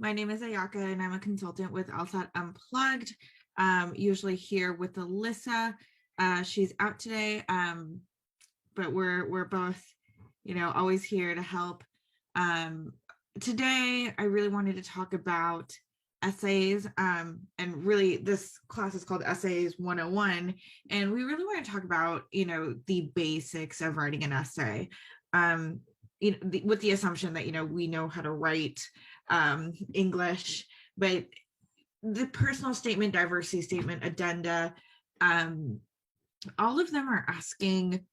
My name is Ayaka, and I'm a consultant with LSAT Unplugged, usually here with Alyssa. She's out today, but we're both, always here to help. Um, Today, I really wanted to talk about essays, and really this class is called Essays 101, and we really want to talk about, the basics of writing an essay. With the assumption that we know how to write English, but the personal statement, diversity statement, addenda, all of them are asking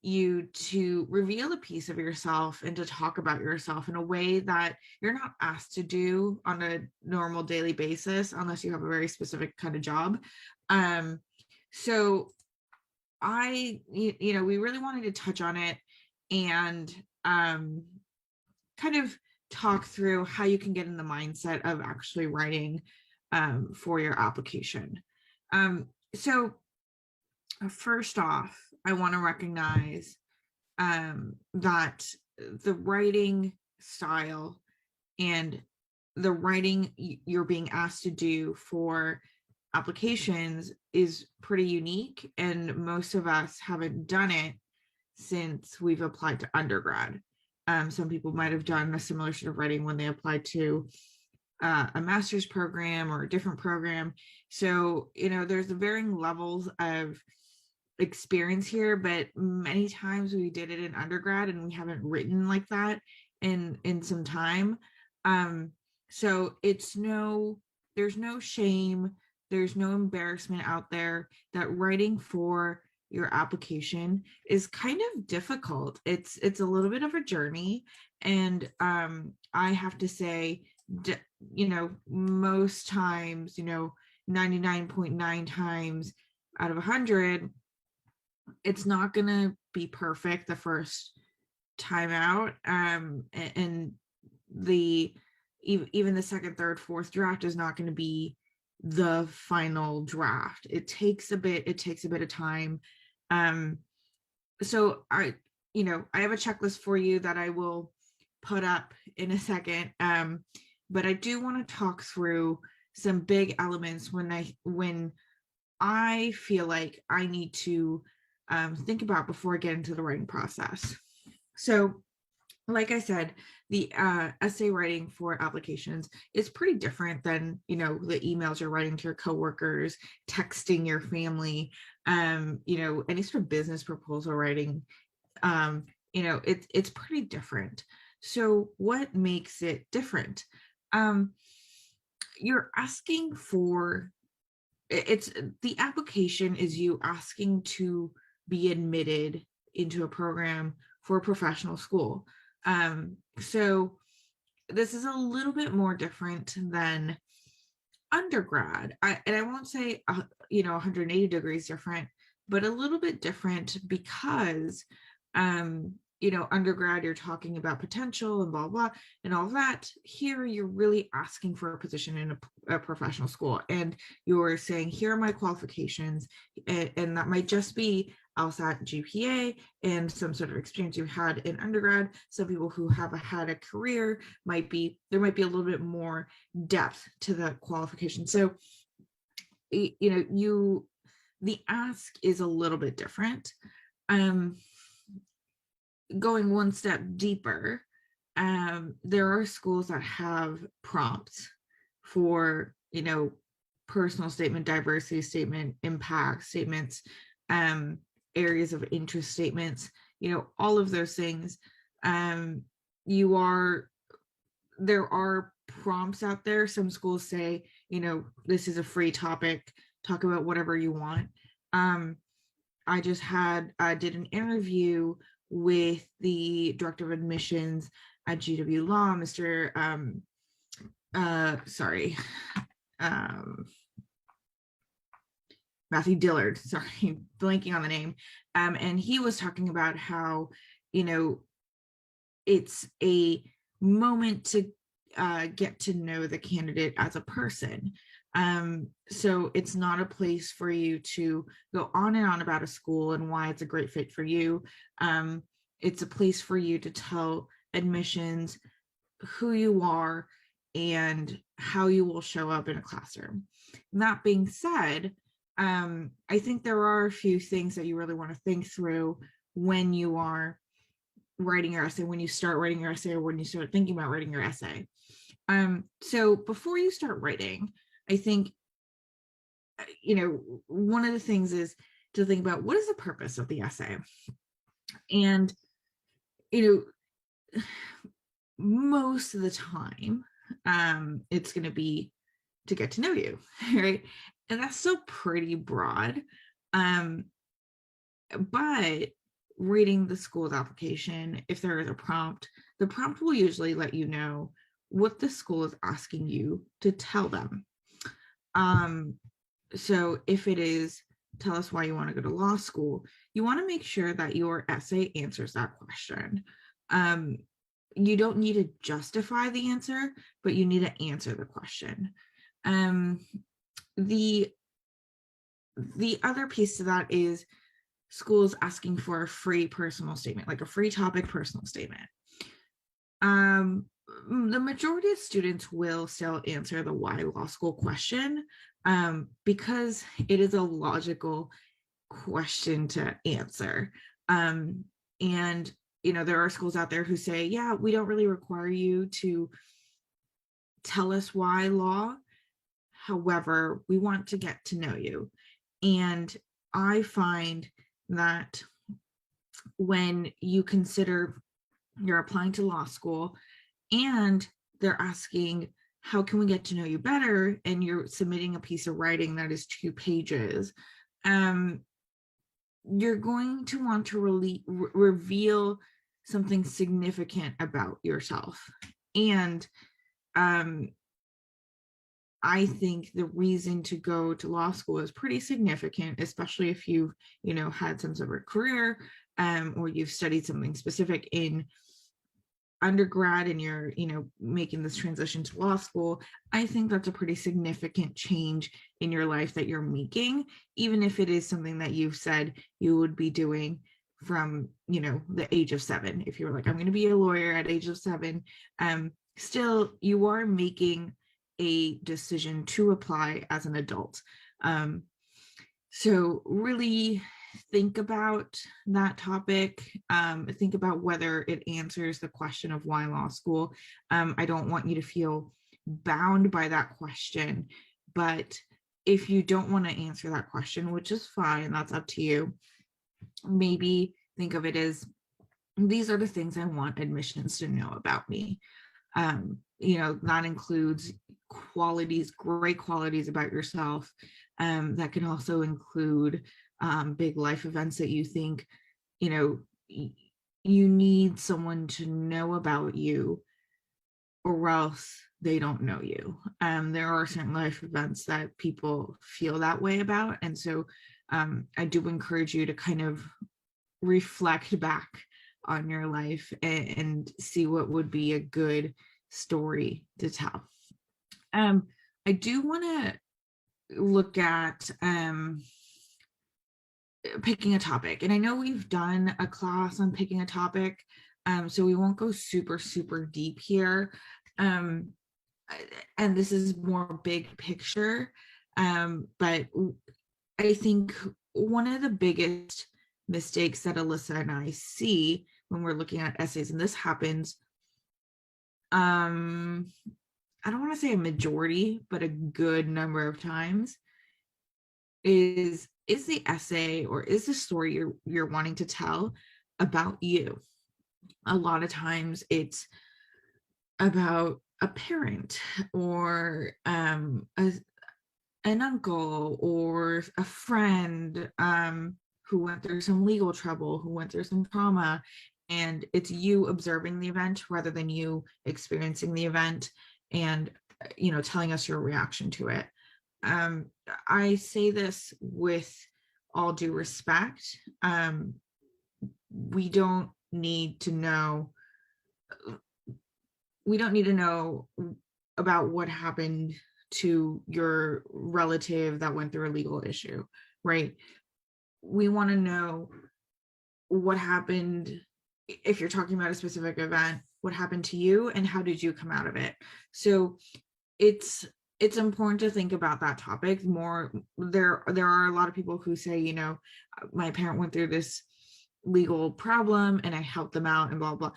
you to reveal a piece of yourself and to talk about yourself in a way that you're not asked to do on a normal daily basis unless you have a very specific kind of job. So we really wanted to touch on it and kind of talk through how you can get in the mindset of actually writing for your application. So first off, I want to recognize that the writing style and the writing you're being asked to do for applications is pretty unique, and most of us haven't done it since we've applied to undergrad. Some people might have done a similar sort of writing when they applied to a master's program or a different program. So, there's varying levels of experience here, but many times we did it in undergrad and we haven't written like that in some time. So there's no shame, there's no embarrassment out there that writing for your application is kind of difficult. It's a little bit of a journey, and I have to say, most times, 99.9 times out of 100, it's not going to be perfect the first time out, and even the second, third, fourth draft is not going to be the final draft. It takes a bit of time. So I have a checklist for you that I will put up in a second, but I do want to talk through some big elements when I feel like I need to think about before I get into the writing process. So, like I said, the essay writing for applications is pretty different than, the emails you're writing to your coworkers, texting your family, any sort of business proposal writing. It's pretty different. So what makes it different? You're asking for, the application is you asking to be admitted into a program for a professional school. So this is a little bit more different than undergrad. I won't say 180 degrees different, but a little bit different because undergrad, you're talking about potential and blah blah and all that. Here you're really asking for a position in a professional school, and you're saying, here are my qualifications, and that might just be LSAT GPA and some sort of experience you had in undergrad. Some people who have had a career might be a little bit more depth to the qualification. So the ask is a little bit different. Going one step deeper, there are schools that have prompts for, personal statement, diversity statement, impact statements, areas of interest statements, all of those things. There are prompts out there. Some schools say, this is a free topic, talk about whatever you want. I just did an interview with the director of admissions at GW Law, Mr. Matthew Dillard, sorry, blanking on the name. And he was talking about how, it's a moment to get to know the candidate as a person. So it's not a place for you to go on and on about a school and why it's a great fit for you. It's a place for you to tell admissions who you are and how you will show up in a classroom. And that being said, I think there are a few things that you really want to think through when you are writing your essay, when you start writing your essay, or when you start thinking about writing your essay. So before you start writing, I think, one of the things is to think about what is the purpose of the essay. And, most of the time, it's going to be to get to know you, right? And that's still pretty broad. But reading the school's application, if there is a prompt, the prompt will usually let you know what the school is asking you to tell them. So if it is, tell us why you want to go to law school, you want to make sure that your essay answers that question. You don't need to justify the answer, but you need to answer the question. The other piece to that is schools asking for a free personal statement, like a free topic personal statement. The majority of students will still answer the why law school question, because it is a logical question to answer. And, there are schools out there who say, yeah, we don't really require you to tell us why law. However, we want to get to know you. And I find that when you consider you're applying to law school and they're asking, how can we get to know you better? And you're submitting a piece of writing that is 2 pages. You're going to want to reveal something significant about yourself. And I think the reason to go to law school is pretty significant, especially if you've, had some sort of career, or you've studied something specific in undergrad and you're, making this transition to law school. I think that's a pretty significant change in your life that you're making, even if it is something that you've said you would be doing from, the age of 7. If you were like, I'm going to be a lawyer at age of 7, still you are making a decision to apply as an adult. So really think about that topic. Think about whether it answers the question of why law school. I don't want you to feel bound by that question, but if you don't want to answer that question, which is fine, that's up to you, maybe think of it as, these are the things I want admissions to know about me. That includes great qualities about yourself. That can also include big life events that you think, you need someone to know about you, or else they don't know you. There are certain life events that people feel that way about. And so I do encourage you to kind of reflect back on your life and see what would be a good story to tell. I do want to look at picking a topic, and I know we've done a class on picking a topic, so we won't go super deep here, and this is more big picture, but I think one of the biggest mistakes that Alyssa and I see when we're looking at essays, and this happens, I don't want to say a majority, but a good number of times, is the essay or is the story you're wanting to tell about you. A lot of times it's about a parent or an uncle or a friend who went through some legal trouble, who went through some trauma, and it's you observing the event rather than you experiencing the event and telling us your reaction to it. I say this with all due respect. We don't need to know about what happened to your relative that went through a legal issue, right? We want to know what happened. If you're talking about a specific event, what happened to you and how did you come out of it. So it's important to think about that topic more. There are a lot of people who say, my parent went through this legal problem and I helped them out and blah blah.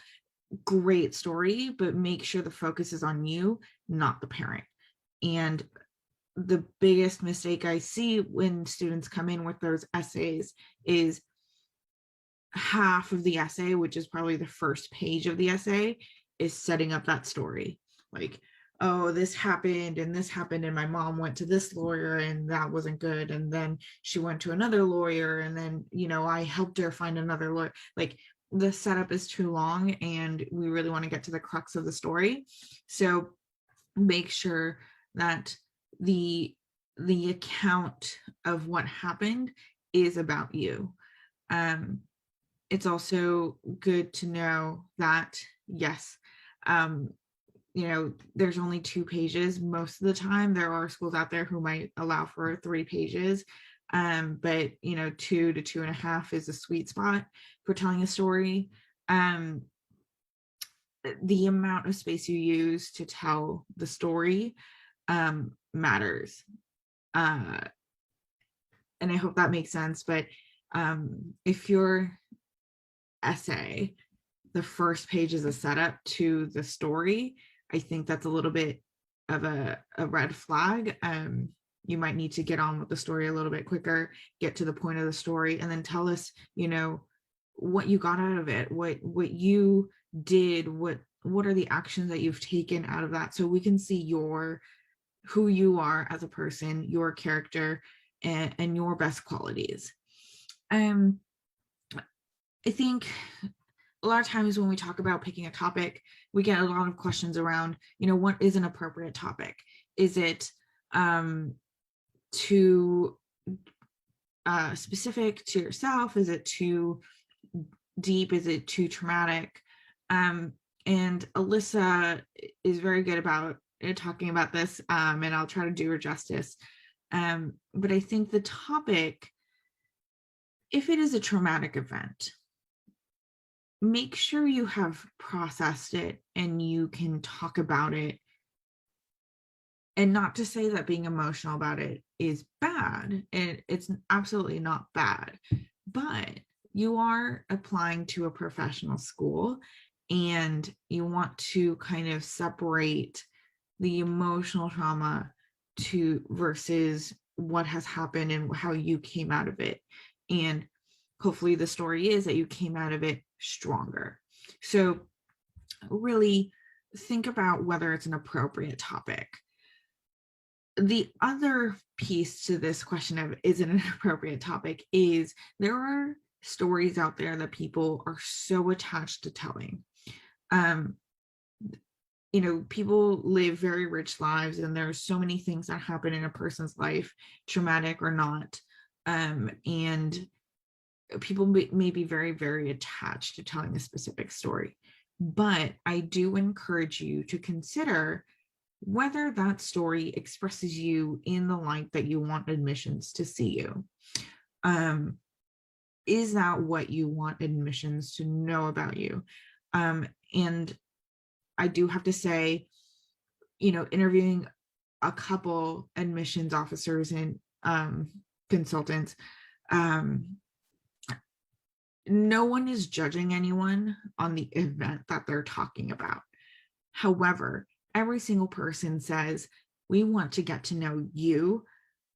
Great story, but make sure the focus is on you, not the parent. And the biggest mistake I see when students come in with those essays is half of the essay, which is probably the first page of the essay, is setting up that story. Like, oh, this happened and my mom went to this lawyer and that wasn't good. And then she went to another lawyer and then, I helped her find another lawyer. Like, the setup is too long and we really want to get to the crux of the story. So make sure that the account of what happened is about you. It's also good to know that, yes, there's only 2 pages most of the time. There are schools out there who might allow for 3 pages, but 2 to 2.5 is a sweet spot for telling a story. The amount of space you use to tell the story matters. And I hope that makes sense. But if your essay, the first page is a setup to the story, I think that's a little bit of a red flag. You might need to get on with the story a little bit quicker, get to the point of the story, and then tell us, what you got out of it, what you did, what are the actions that you've taken out of that, so we can see who you are as a person, your character, and your best qualities. I think a lot of times when we talk about picking a topic, we get a lot of questions around, what is an appropriate topic? Is it too specific to yourself? Is it too deep? Is it too traumatic? And Alyssa is very good about talking about this, and I'll try to do her justice. But I think the topic, if it is a traumatic event, make sure you have processed it and you can talk about it. And not to say that being emotional about it is bad. It's absolutely not bad. But you are applying to a professional school and you want to kind of separate the emotional trauma versus what has happened and how you came out of it. And hopefully the story is that you came out of it stronger. So really think about whether it's an appropriate topic. The other piece to this question of is it an appropriate topic is there are stories out there that people are so attached to telling. People live very rich lives and there's so many things that happen in a person's life, traumatic or not. And people may be very, very attached to telling a specific story. But I do encourage you to consider whether that story expresses you in the light that you want admissions to see you. Is that what you want admissions to know about you? And I do have to say, interviewing a couple admissions officers and consultants, no one is judging anyone on the event that they're talking about. However, every single person says, we want to get to know you,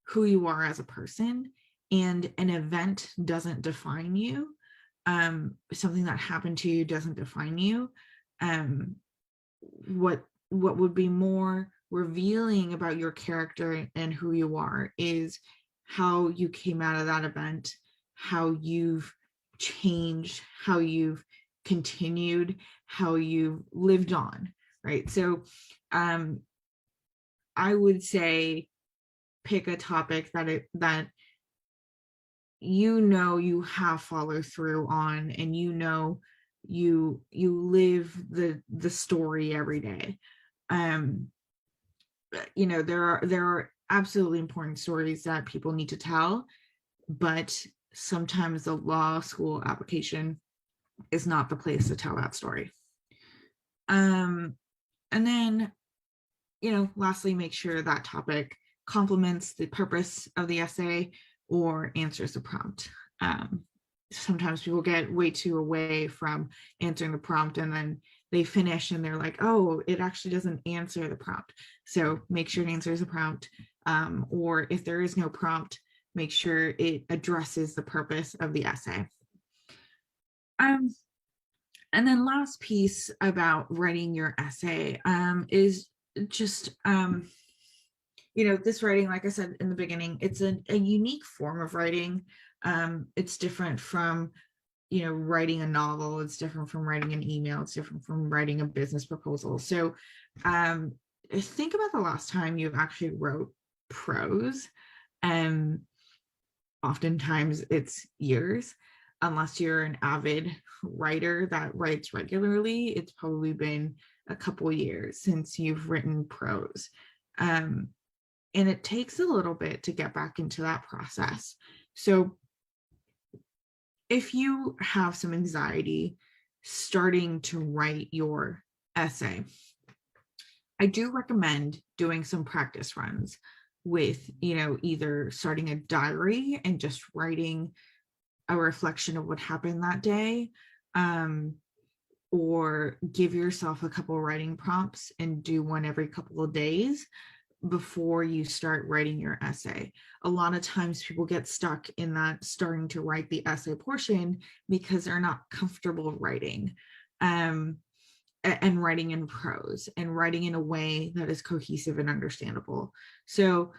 who you are as a person, and an event doesn't define you. Something that happened to you doesn't define you. What would be more revealing about your character and who you are is how you came out of that event, how you've changed, how you've continued, how you've lived on, right? So I would say pick a topic that you have follow through on, and you live the story every day. There are absolutely important stories that people need to tell, but sometimes the law school application is not the place to tell that story. And then, lastly, make sure that topic complements the purpose of the essay or answers the prompt. Sometimes people get way too away from answering the prompt, and then they finish and they're like, oh, it actually doesn't answer the prompt. So make sure it answers the prompt. Or if there is no prompt, make sure it addresses the purpose of the essay. And then last piece about writing your essay is just, this writing, like I said in the beginning, it's a unique form of writing. It's different from, writing a novel. It's different from writing an email. It's different from writing a business proposal. So think about the last time you actually wrote prose. And oftentimes it's years. Unless you're an avid writer that writes regularly, it's probably been a couple years since you've written prose. And it takes a little bit to get back into that process. So if you have some anxiety starting to write your essay, I do recommend doing some practice runs with, either starting a diary and just writing a reflection of what happened that day, or give yourself a couple writing prompts and do one every couple of days before you start writing your essay. A lot of times people get stuck in that starting to write the essay portion because they're not comfortable writing, and writing in prose and writing in a way that is cohesive and understandable. So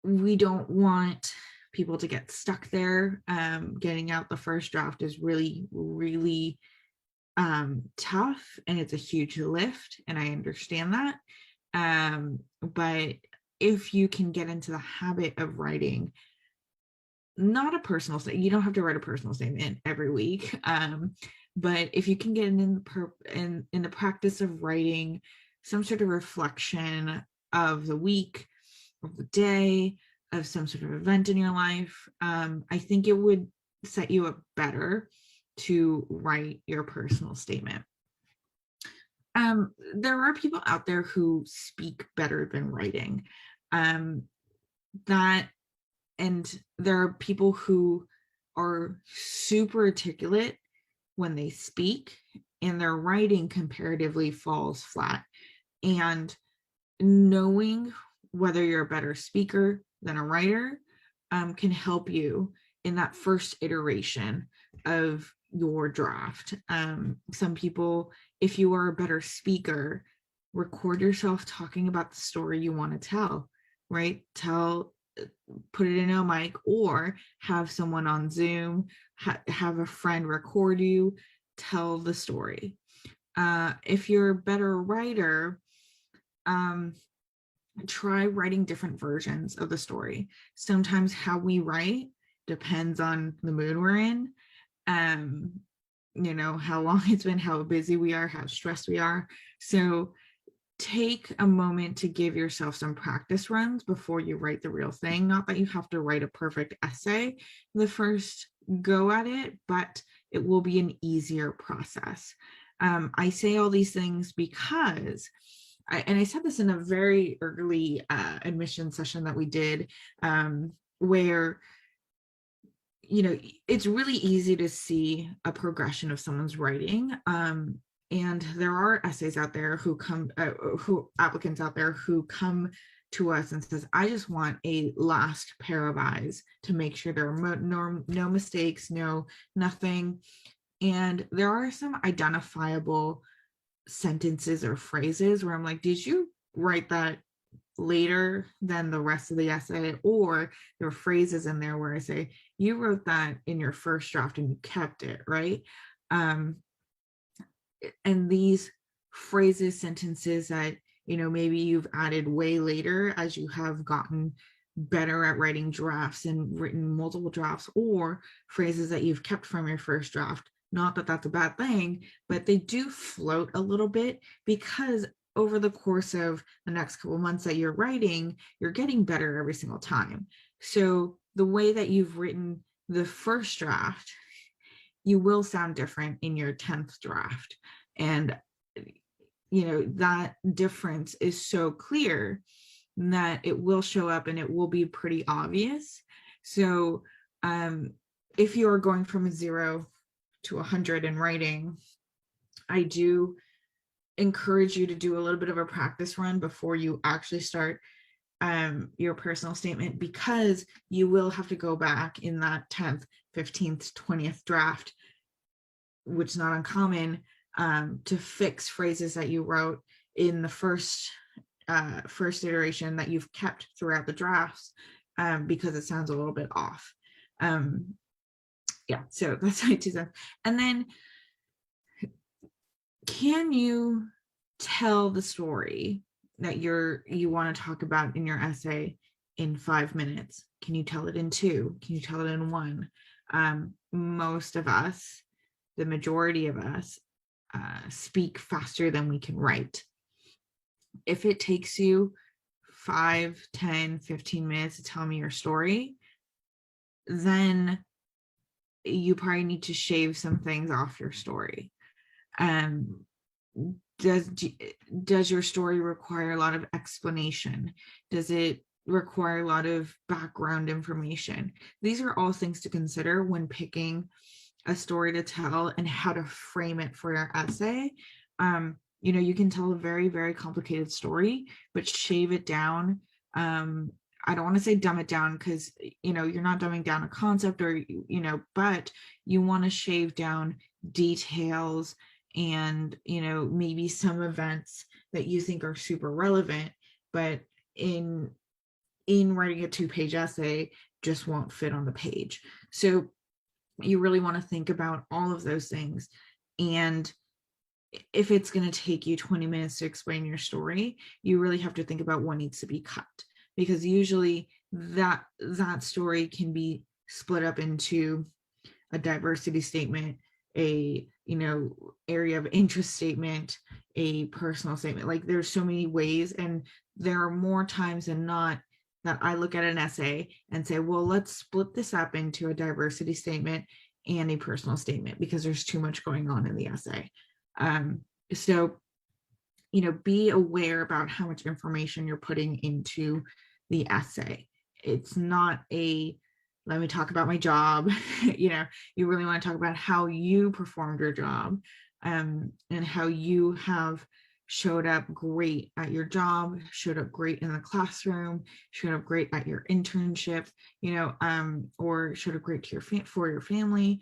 we don't want people to get stuck there. Getting out the first draft is really, really tough, and it's a huge lift, and I understand that. But if you can get into the habit of writing, not a personal statement, you don't have to write a personal statement every week, but if you can get in the practice of writing some sort of reflection of the week, of the day, of some sort of event in your life, I think it would set you up better to write your personal statement. There are people out there who speak better than writing. That and there are people who are super articulate when they speak, and their writing comparatively falls flat. And knowing whether you're a better speaker than a writer can help you in that first iteration of your draft. Some people, if you are a better speaker, record yourself talking about the story you want to tell, right? Put it in a mic, or have someone on Zoom, have a friend record you, tell the story. If you're a better writer, try writing different versions of the story. Sometimes how we write depends on the mood we're in, how long it's been, how busy we are, how stressed we are. So take a moment to give yourself some practice runs before you write the real thing. Not that you have to write a perfect essay the first go at it, but it will be an easier process. I say all these things because I said this in a very early admission session that we did, where it's really easy to see a progression of someone's writing, and there are essays out there applicants out there who come to us and says, I just want a last pair of eyes to make sure there are no mistakes, nothing. And there are some identifiable sentences or phrases where I'm like, did you write that later than the rest of the essay? Or there are phrases in there where I say, you wrote that in your first draft and you kept it, right? And these phrases, sentences that, maybe you've added way later as you have gotten better at writing drafts and written multiple drafts, or phrases that you've kept from your first draft. Not that that's a bad thing, but they do float a little bit, because over the course of the next couple of months that you're writing, you're getting better every single time. So the way that you've written the first draft, you will sound different in your 10th draft. And that difference is so clear that it will show up and it will be pretty obvious. So if you're going from a 0 to 100 in writing, I do encourage you to do a little bit of a practice run before you actually start your personal statement, because you will have to go back in that 10th, 15th, 20th draft, which is not uncommon, to fix phrases that you wrote in the first iteration that you've kept throughout the drafts, because it sounds a little bit off. Yeah, so that's my 2 cents. And then, can you tell the story that you want to talk about in your essay in 5 minutes? Can you tell it in 2? Can you tell it in 1? Most of us, the majority of us, speak faster than we can write. If it takes you 5, 10, 15 minutes to tell me your story, then you probably need to shave some things off your story. Does your story require a lot of explanation? Does it require a lot of background information? These are all things to consider when picking a story to tell and how to frame it for your essay. You can tell a very, very complicated story, but shave it down. I don't want to say dumb it down, because you're not dumbing down a concept, or but you want to shave down details and maybe some events that you think are super relevant, but in writing a 2-page essay just won't fit on the page. So you really want to think about all of those things. And if it's going to take you 20 minutes to explain your story, you really have to think about what needs to be cut, because usually that story can be split up into a diversity statement, a area of interest statement, a personal statement. Like, there's so many ways, and there are more times than not that I look at an essay and say, well, let's split this up into a diversity statement and a personal statement, because there's too much going on in the essay. So be aware about how much information you're putting into the essay. It's not a let me talk about my job. You really want to talk about how you performed your job, and how you have showed up great at your job, showed up great in the classroom, showed up great at your internship, or showed up great to for your family.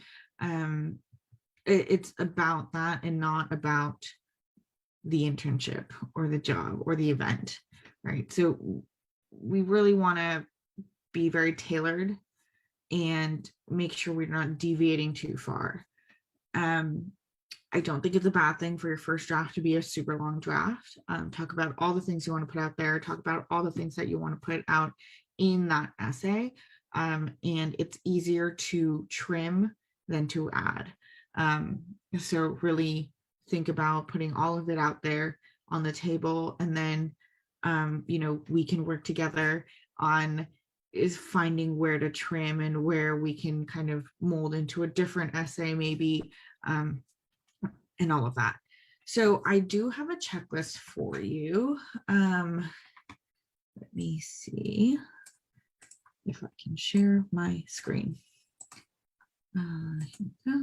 It's about that, and not about the internship or the job or the event, right? So we really want to be very tailored and make sure we're not deviating too far. I don't think it's a bad thing for your first draft to be a super long draft. Talk about all the things you want to put out there. Talk about all the things that you want to put out in that essay. And it's easier to trim than to add. So really think about putting all of it out there on the table, and then we can work together on finding where to trim and where we can kind of mold into a different essay maybe, and all of that. So I do have a checklist for you. Let me see if I can share my screen. Here we go.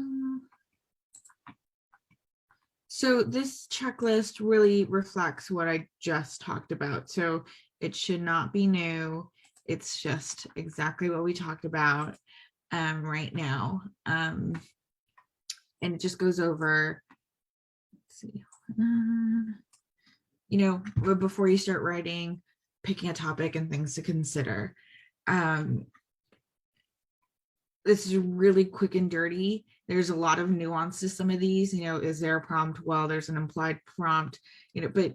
So this checklist really reflects what I just talked about. So it should not be new. It's just exactly what we talked about right now. And it just goes over, let's see, before you start writing, picking a topic and things to consider. This is really quick and dirty. There's a lot of nuance to some of these. Is there a prompt? Well, there's an implied prompt, but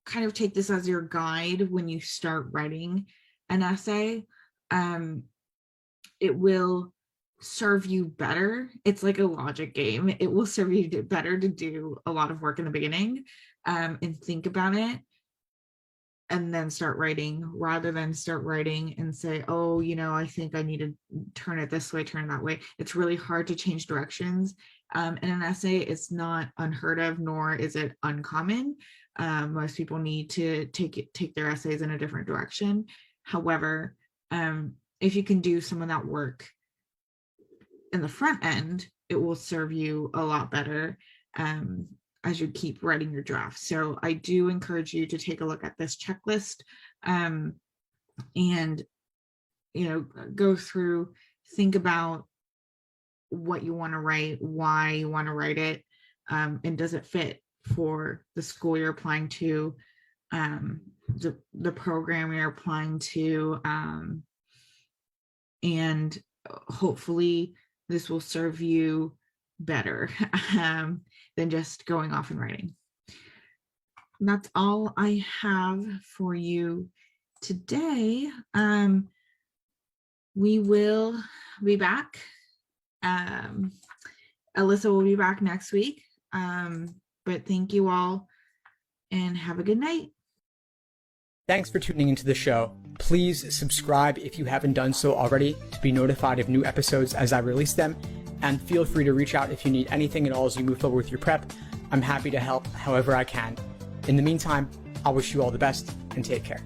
kind of take this as your guide when you start writing an essay. It will serve you better. It's like a logic game. It will serve you better to do a lot of work in the beginning, and think about it, and then start writing, rather than start writing and say, oh, I think I need to turn it this way, turn it that way. It's really hard to change directions In an essay, it's not unheard of, nor is it uncommon. Most people need to take their essays in a different direction. However, if you can do some of that work in the front end, it will serve you a lot better as you keep writing your draft. So I do encourage you to take a look at this checklist and, go through, think about what you want to write, why you want to write it, and does it fit for the school you're applying to, the program you're applying to, and hopefully this will serve you better than just going off and writing. And that's all I have for you today. We will be back. Alyssa will be back next week. But thank you all and have a good night. Thanks for tuning into the show. Please subscribe if you haven't done so already to be notified of new episodes as I release them. And feel free to reach out if you need anything at all as you move forward with your prep. I'm happy to help however I can. In the meantime, I wish you all the best and take care.